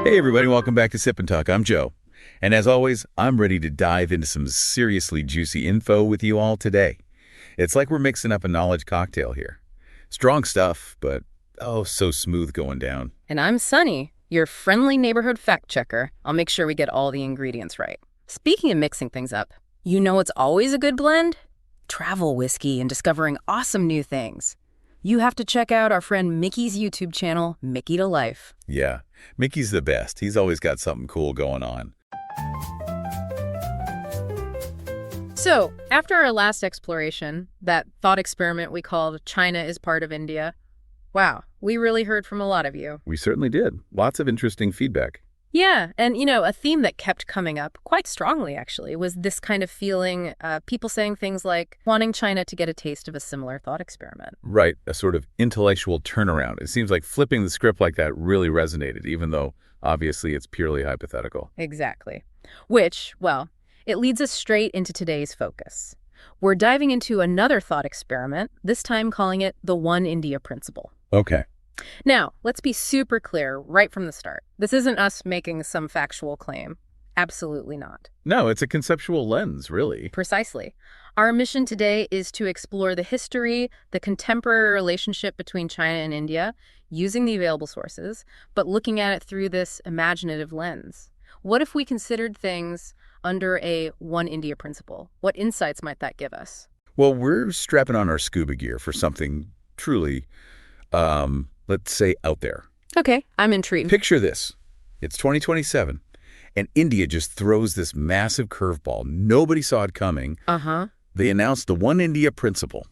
Hey everybody, welcome back to Sip and Talk. I'm Joe. And as always, I'm ready to dive into some seriously juicy info with you all today. It's like we're mixing up a knowledge cocktail here. Strong stuff, but oh, so smooth going down. And I'm Sunny, your friendly neighborhood fact checker. I'll make sure we get all the ingredients right. Speaking of mixing things up, you know what's always a good blend? Travel whiskey and discovering awesome new things. You have to check out our friend Mickey's YouTube channel, Mickey to Life. Yeah, Mickey's the best. He's always got something cool going on. So, after our last exploration, that thought experiment we called China is part of India, wow, we really heard from a lot of you. We certainly did. Lots of interesting feedback. Yeah, and a theme that kept coming up quite strongly, actually, was this kind of feeling, people saying things like wanting China to get a taste of a similar thought experiment. Right, a sort of intellectual turnaround. It seems like flipping the script like that really resonated, even though obviously it's purely hypothetical. Exactly. Which, well, it leads us straight into today's focus. We're diving into another thought experiment, this time calling it the One India Principle. Okay. Now, let's be super clear right from the start. This isn't us making some factual claim. Absolutely not. No, it's a conceptual lens, really. Precisely. Our mission today is to explore the history, the contemporary relationship between China and India, using the available sources, but looking at it through this imaginative lens. What if we considered things under a One India principle? What insights might that give us? Well, we're strapping on our scuba gear for something truly, let's say, out there. Okay, I'm intrigued. Picture this. It's 2027, and India just throws this massive curveball. Nobody saw it coming. They announced the One India principle,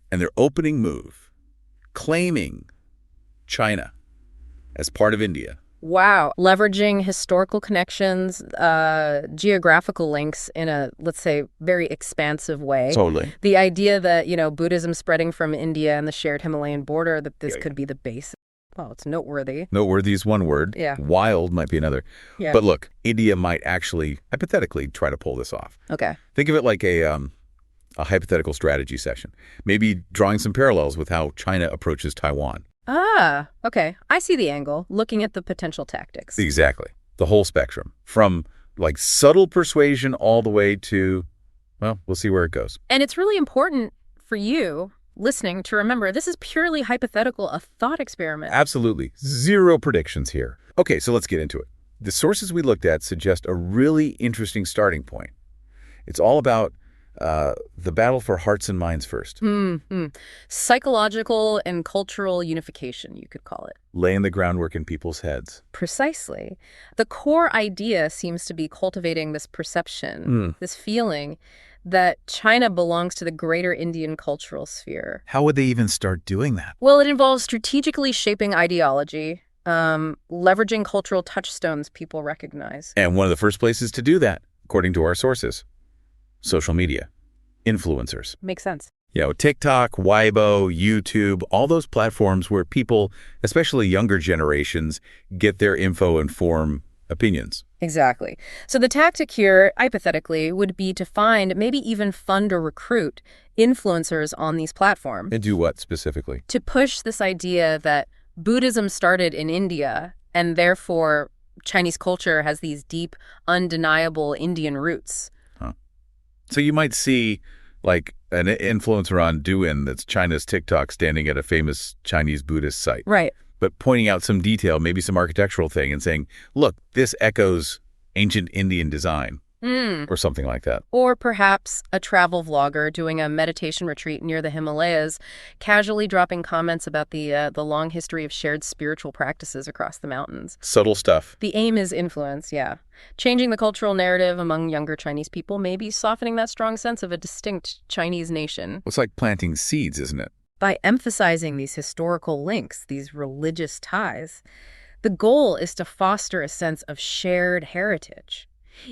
and their opening move, claiming China as part of India. Wow. Leveraging historical connections, geographical links in a, let's say, very expansive way. Totally. The idea that, Buddhism spreading from India and the shared Himalayan border, that this could be the base. Well, it's noteworthy. Noteworthy is one word. Yeah. Wild might be another. Yeah. But look, India might actually, hypothetically, try to pull this off. Okay. Think of it like a hypothetical strategy session. Maybe drawing some parallels with how China approaches Taiwan. Ah, okay. I see the angle, looking at the potential tactics. Exactly. The whole spectrum. From, like, subtle persuasion all the way to, well, we'll see where it goes. And it's really important for you, listening, to remember this is purely hypothetical, a thought experiment. Absolutely. Zero predictions here. Okay, so let's get into it. The sources we looked at suggest a really interesting starting point. It's all about the battle for hearts and minds first. Psychological and cultural unification, you could call it. Laying the groundwork in people's heads. Precisely. The core idea seems to be cultivating this perception, this feeling that China belongs to the greater Indian cultural sphere. How would they even start doing that? Well, it involves strategically shaping ideology, leveraging cultural touchstones people recognize. And one of the first places to do that, according to our sources, social media, influencers. Makes sense. TikTok, Weibo, YouTube, all those platforms where people, especially younger generations, get their info and form opinions. Exactly. So the tactic here, hypothetically, would be to find, maybe even fund or recruit influencers on these platforms. And do what specifically? To push this idea that Buddhism started in India, and therefore Chinese culture has these deep, undeniable Indian roots. So you might see, like, an influencer on Douyin that's China's TikTok standing at a famous Chinese Buddhist site. Right. But pointing out some detail, maybe some architectural thing, and saying, look, this echoes ancient Indian design. Or something like that. Or perhaps a travel vlogger doing a meditation retreat near the Himalayas, casually dropping comments about the long history of shared spiritual practices across the mountains. Subtle stuff. The aim is influence, yeah. Changing the cultural narrative among younger Chinese people, maybe softening that strong sense of a distinct Chinese nation. It's like planting seeds, isn't it? By emphasizing these historical links, these religious ties, the goal is to foster a sense of shared heritage,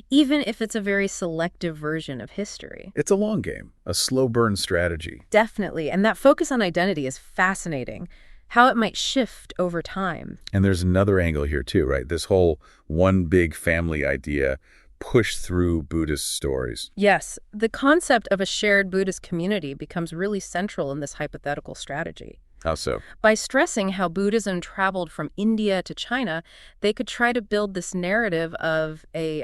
even if it's a very selective version of history. It's a long game, a slow burn strategy. Definitely. And that focus on identity is fascinating, how it might shift over time. And there's another angle here too, right? This whole one big family idea pushed through Buddhist stories. Yes, the concept of a shared Buddhist community becomes really central in this hypothetical strategy. How so? By stressing how Buddhism traveled from India to China, they could try to build this narrative of a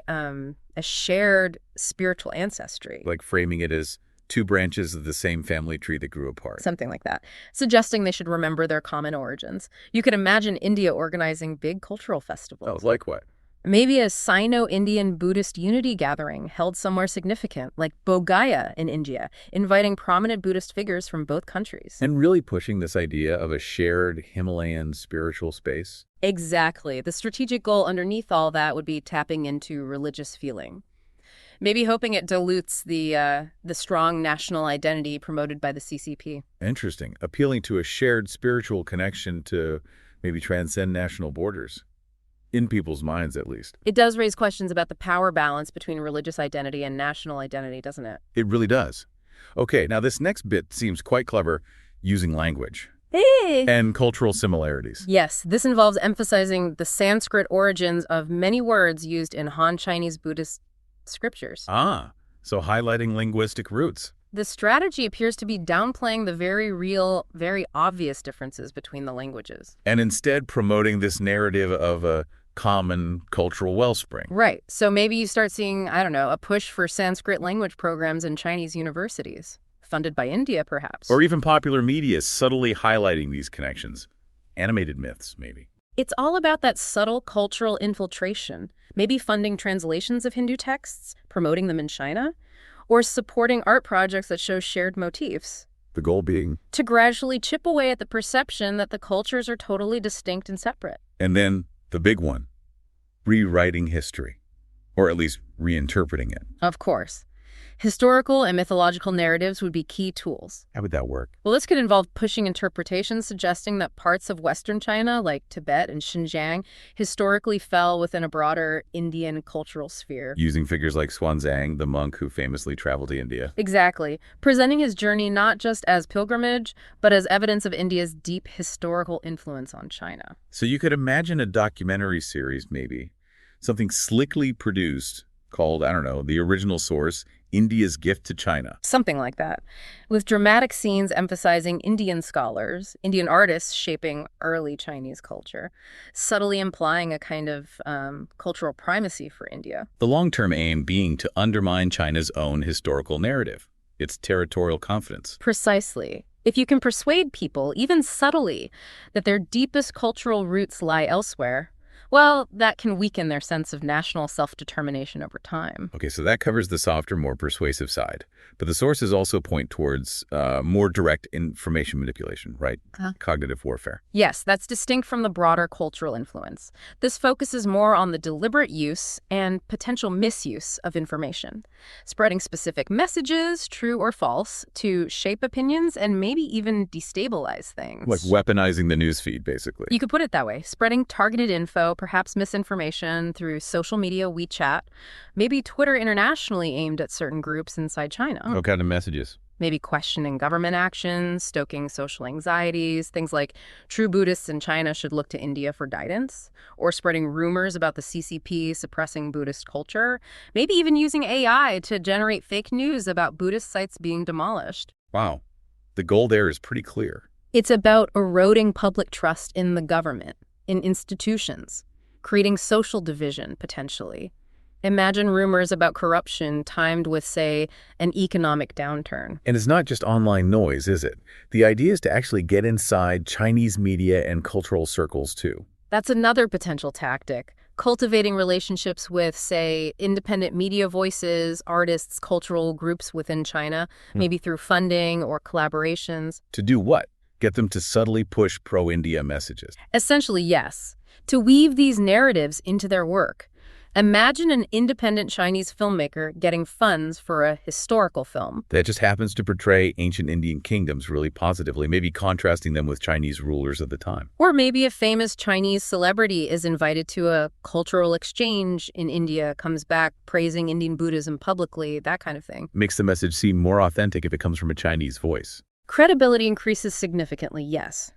shared spiritual ancestry. Like framing it as two branches of the same family tree that grew apart. Something like that, suggesting they should remember their common origins. You could imagine India organizing big cultural festivals. Oh, like what? Maybe a Sino-Indian Buddhist unity gathering held somewhere significant, like Bodh Gaya in India, inviting prominent Buddhist figures from both countries. And really pushing this idea of a shared Himalayan spiritual space? Exactly. The strategic goal underneath all that would be tapping into religious feeling. Maybe hoping it dilutes the strong national identity promoted by the CCP. Interesting. Appealing to a shared spiritual connection to maybe transcend national borders. In people's minds, at least. It does raise questions about the power balance between religious identity and national identity, doesn't it? It really does. Okay, now this next bit seems quite clever, using language. Hey! And cultural similarities. Yes, this involves emphasizing the Sanskrit origins of many words used in Han Chinese Buddhist scriptures. Ah, so highlighting linguistic roots. The strategy appears to be downplaying the very real, very obvious differences between the languages. And instead promoting this narrative of a common cultural wellspring. Right. So maybe you start seeing, I don't know, a push for Sanskrit language programs in Chinese universities, funded by India, perhaps. Or even popular media subtly highlighting these connections. Animated myths, maybe. It's all about that subtle cultural infiltration, maybe funding translations of Hindu texts, promoting them in China, or supporting art projects that show shared motifs. The goal being? To gradually chip away at the perception that the cultures are totally distinct and separate. And then the big one, rewriting history, or at least reinterpreting it. Of course. Historical and mythological narratives would be key tools. How would that work? Well, this could involve pushing interpretations suggesting that parts of Western China, like Tibet and Xinjiang, historically fell within a broader Indian cultural sphere. Using figures like Xuanzang, the monk who famously traveled to India. Exactly. Presenting his journey not just as pilgrimage, but as evidence of India's deep historical influence on China. So you could imagine a documentary series, maybe. Something slickly produced called, I don't know, The Original Source, India's Gift to China. Something like that. With dramatic scenes emphasizing Indian scholars, Indian artists shaping early Chinese culture, subtly implying a kind of cultural primacy for India. The long-term aim being to undermine China's own historical narrative, its territorial confidence. Precisely. If you can persuade people, even subtly, that their deepest cultural roots lie elsewhere, well, that can weaken their sense of national self-determination over time. Okay, so that covers the softer, more persuasive side. But the sources also point towards more direct information manipulation, right? Cognitive warfare. Yes, that's distinct from the broader cultural influence. This focuses more on the deliberate use and potential misuse of information, spreading specific messages, true or false, to shape opinions and maybe even destabilize things. Like weaponizing the newsfeed, basically. You could put it that way, spreading targeted info, perhaps misinformation through social media, WeChat, maybe Twitter internationally aimed at certain groups inside China. What kind of messages? Maybe questioning government actions, stoking social anxieties, things like true Buddhists in China should look to India for guidance, or spreading rumors about the CCP suppressing Buddhist culture, maybe even using AI to generate fake news about Buddhist sites being demolished. Wow. The goal there is pretty clear. It's about eroding public trust in the government, in institutions, creating social division, potentially. Imagine rumors about corruption timed with, say, an economic downturn. And it's not just online noise, is it? The idea is to actually get inside Chinese media and cultural circles, too. That's another potential tactic. Cultivating relationships with, say, independent media voices, artists, cultural groups within China, maybe through funding or collaborations. To do what? Get them to subtly push pro-India messages. Essentially, yes. To weave these narratives into their work. Imagine an independent Chinese filmmaker getting funds for a historical film. That just happens to portray ancient Indian kingdoms really positively, maybe contrasting them with Chinese rulers of the time. Or maybe a famous Chinese celebrity is invited to a cultural exchange in India, comes back praising Indian Buddhism publicly, that kind of thing. Makes the message seem more authentic if it comes from a Chinese voice. Credibility increases significantly, yes.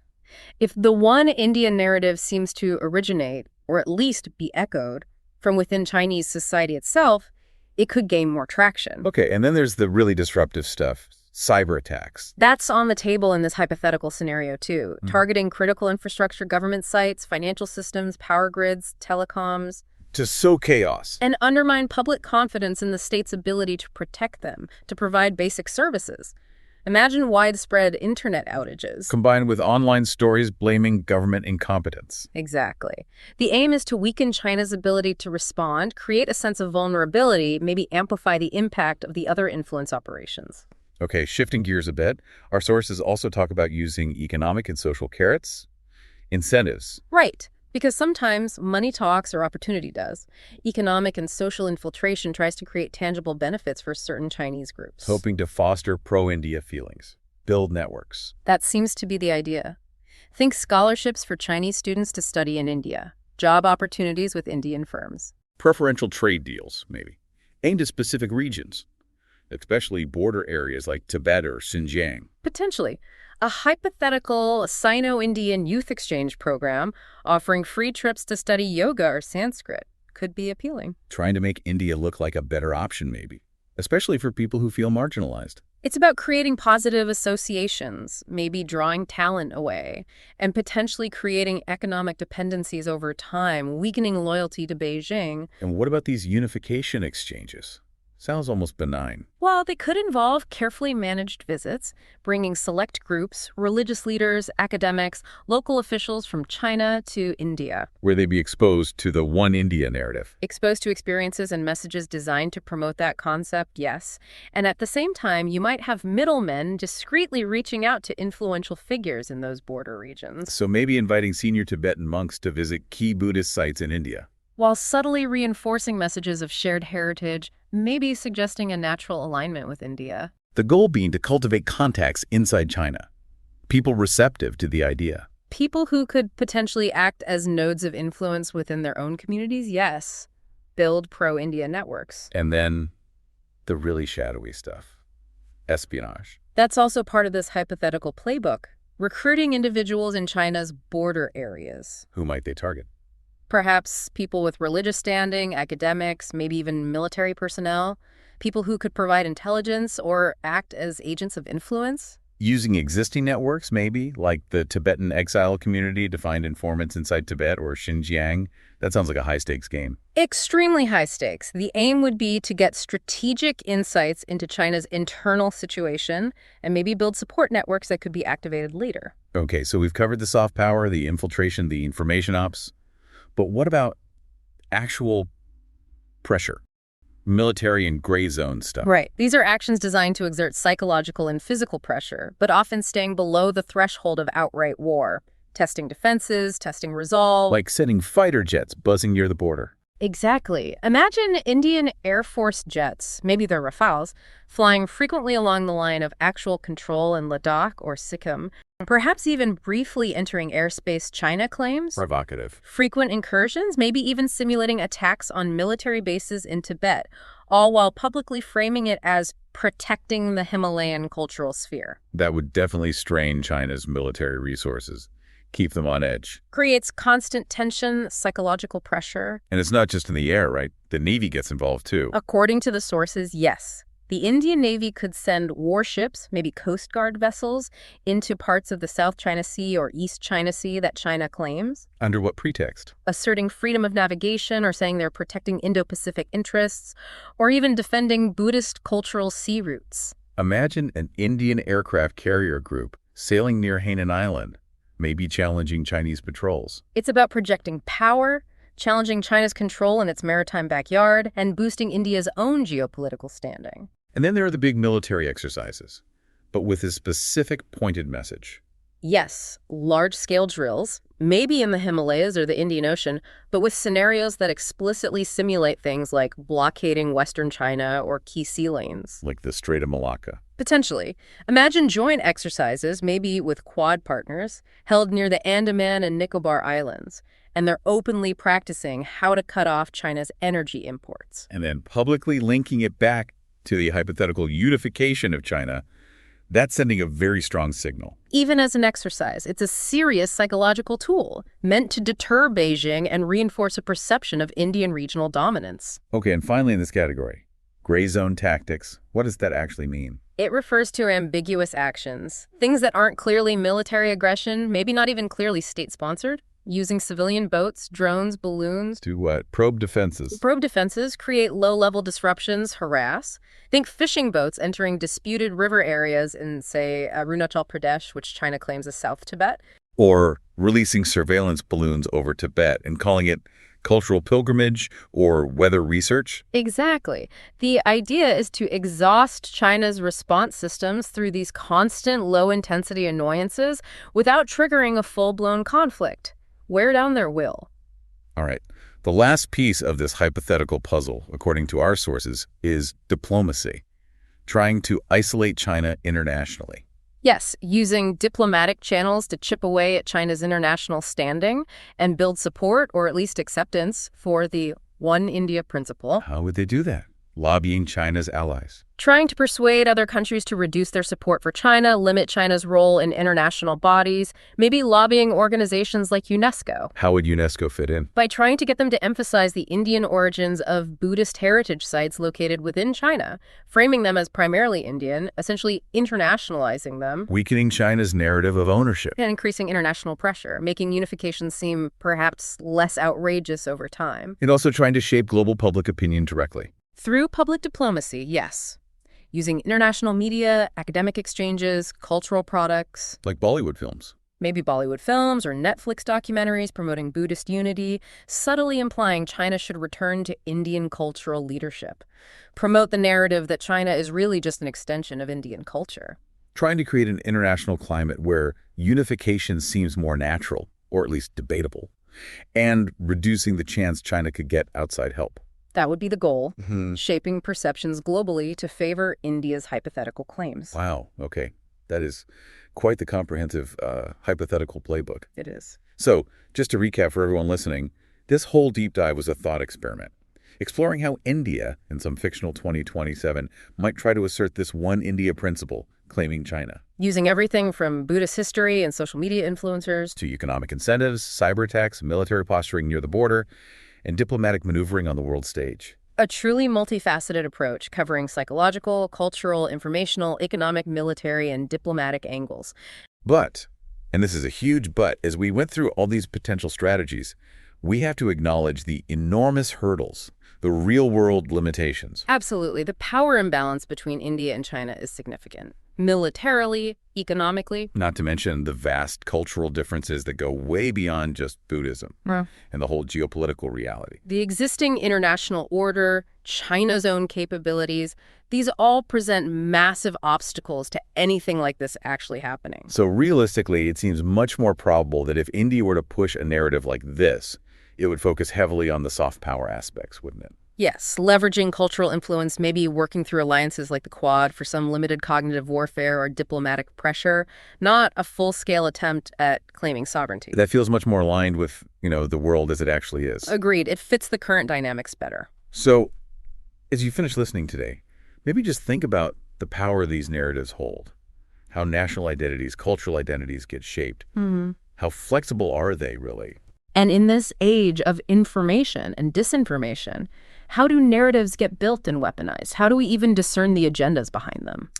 If the one Indian narrative seems to originate, or at least be echoed, from within Chinese society itself, it could gain more traction. Okay, and then there's the really disruptive stuff. cyber attacks. That's on the table in this hypothetical scenario, too. Targeting critical infrastructure, government sites, financial systems, power grids, telecoms. To sow chaos. And undermine public confidence in the state's ability to protect them, to provide basic services. Imagine widespread internet outages. Combined with online stories blaming government incompetence. Exactly. The aim is to weaken China's ability to respond, create a sense of vulnerability, maybe amplify the impact of the other influence operations. Okay, shifting gears a bit, our sources also talk about using economic and social carrots, incentives. Right. Because sometimes money talks or opportunity does. Economic and social infiltration tries to create tangible benefits for certain Chinese groups. Hoping to foster pro-India feelings, build networks. That seems to be the idea. Think scholarships for Chinese students to study in India, job opportunities with Indian firms. Preferential trade deals, maybe, aimed at specific regions, especially border areas like Tibet or Xinjiang. Potentially. A hypothetical Sino-Indian youth exchange program offering free trips to study yoga or Sanskrit could be appealing. Trying to make India look like a better option, maybe, especially for people who feel marginalized. It's about creating positive associations, maybe drawing talent away, and potentially creating economic dependencies over time, weakening loyalty to Beijing. And what about these unification exchanges? Sounds almost benign. Well, they could involve carefully managed visits, bringing select groups, religious leaders, academics, local officials from China to India. Where they be exposed to the One India narrative. Exposed to experiences and messages designed to promote that concept, yes. And at the same time, you might have middlemen discreetly reaching out to influential figures in those border regions. So maybe inviting senior Tibetan monks to visit key Buddhist sites in India. While subtly reinforcing messages of shared heritage, maybe suggesting a natural alignment with India. The goal being to cultivate contacts inside China, people receptive to the idea. People who could potentially act as nodes of influence within their own communities, yes. Build pro-India networks. And then the really shadowy stuff, espionage. That's also part of this hypothetical playbook, recruiting individuals in China's border areas. Who might they target? Perhaps people with religious standing, academics, maybe even military personnel, people who could provide intelligence or act as agents of influence. Using existing networks, maybe, like the Tibetan exile community to find informants inside Tibet or Xinjiang. That sounds like a high-stakes game. Extremely high stakes. The aim would be to get strategic insights into China's internal situation and maybe build support networks that could be activated later. Okay, so we've covered the soft power, the infiltration, the information ops. But what about actual pressure? Military and gray zone stuff. Right. These are actions designed to exert psychological and physical pressure, but often staying below the threshold of outright war. Testing defenses, testing resolve. Like sending fighter jets buzzing near the border. Exactly. Imagine Indian Air Force jets, maybe they're Rafales, flying frequently along the line of actual control in Ladakh or Sikkim, perhaps even briefly entering airspace China claims. Provocative. Frequent incursions, maybe even simulating attacks on military bases in Tibet, all while publicly framing it as protecting the Himalayan cultural sphere. That would definitely strain China's military resources. Keep them on edge. Creates constant tension, psychological pressure. And it's not just in the air, right? The Navy gets involved too. According to the sources, yes. The Indian Navy could send warships, maybe Coast Guard vessels, into parts of the South China Sea or East China Sea that China claims. Under what pretext? Asserting freedom of navigation or saying they're protecting Indo-Pacific interests, or even defending Buddhist cultural sea routes. Imagine an Indian aircraft carrier group sailing near Hainan Island, maybe challenging Chinese patrols. It's about projecting power, challenging China's control in its maritime backyard, and boosting India's own geopolitical standing. And then there are the big military exercises, but with a specific pointed message. Yes, large-scale drills, maybe in the Himalayas or the Indian Ocean, but with scenarios that explicitly simulate things like blockading Western China or key sea lanes. Like the Strait of Malacca. Potentially. Imagine joint exercises, maybe with Quad partners, held near the Andaman and Nicobar Islands, and they're openly practicing how to cut off China's energy imports. And then publicly linking it back to the hypothetical unification of China. That's sending a very strong signal. Even as an exercise, it's a serious psychological tool meant to deter Beijing and reinforce a perception of Indian regional dominance. Okay, and finally in this category, Gray zone tactics. What does that actually mean? It refers to ambiguous actions, things that aren't clearly military aggression, maybe not even clearly state-sponsored. Using civilian boats, drones, balloons. Do what? Probe defenses. Probe defenses create low-level disruptions, harass. Think fishing boats entering disputed river areas in, say, Arunachal Pradesh, which China claims is South Tibet. Or releasing surveillance balloons over Tibet and calling it cultural pilgrimage or weather research? Exactly. The idea is to exhaust China's response systems through these constant low-intensity annoyances without triggering a full-blown conflict. Wear down their will. All right. The last piece of this hypothetical puzzle, according to our sources, is diplomacy, trying to isolate China internationally. Yes, using diplomatic channels to chip away at China's international standing and build support, or at least acceptance, for the One India principle. How would they do that? Lobbying China's allies. Trying to persuade other countries to reduce their support for China, limit China's role in international bodies, maybe lobbying organizations like UNESCO. How would UNESCO fit in? By trying to get them to emphasize the Indian origins of Buddhist heritage sites located within China, framing them as primarily Indian, essentially internationalizing them. Weakening China's narrative of ownership. And increasing international pressure, making unification seem perhaps less outrageous over time. And also trying to shape global public opinion directly. Through public diplomacy, yes. Using international media, academic exchanges, cultural products. Like Bollywood films. Maybe Bollywood films or Netflix documentaries promoting Buddhist unity, subtly implying China should return to Indian cultural leadership. Promote the narrative that China is really just an extension of Indian culture. Trying to create an international climate where unification seems more natural, or at least debatable, and reducing the chance China could get outside help. That would be the goal, shaping perceptions globally to favor India's hypothetical claims. Wow, okay. That is quite the comprehensive hypothetical playbook. It is. So, just to recap for everyone listening, this whole deep dive was a thought experiment, exploring how India, in some fictional 2027, might try to assert this one India principle, claiming China. Using everything from Buddhist history and social media influencers to economic incentives, cyber attacks, military posturing near the border, and diplomatic maneuvering on the world stage. A truly multifaceted approach covering psychological, cultural, informational, economic, military, and diplomatic angles. But, and this is a huge but, as we went through all these potential strategies, we have to acknowledge the enormous hurdles, the real-world limitations. Absolutely. The power imbalance between India and China is significant. Militarily, economically. Not to mention the vast cultural differences that go way beyond just Buddhism and the whole geopolitical reality. The existing international order, China's own capabilities, these all present massive obstacles to anything like this actually happening. So realistically, it seems much more probable that if India were to push a narrative like this, it would focus heavily on the soft power aspects, wouldn't it? Yes, leveraging cultural influence, maybe working through alliances like the Quad for some limited cognitive warfare or diplomatic pressure, not a full-scale attempt at claiming sovereignty. That feels much more aligned with, the world as it actually is. Agreed. It fits the current dynamics better. So, as you finish listening today, maybe just think about the power these narratives hold, how national identities, cultural identities get shaped. How flexible are they, really? And in this age of information and disinformation, how do narratives get built and weaponized? How do we even discern the agendas behind them?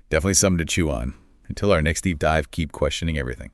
Definitely something to chew on. Until our next deep dive, keep questioning everything.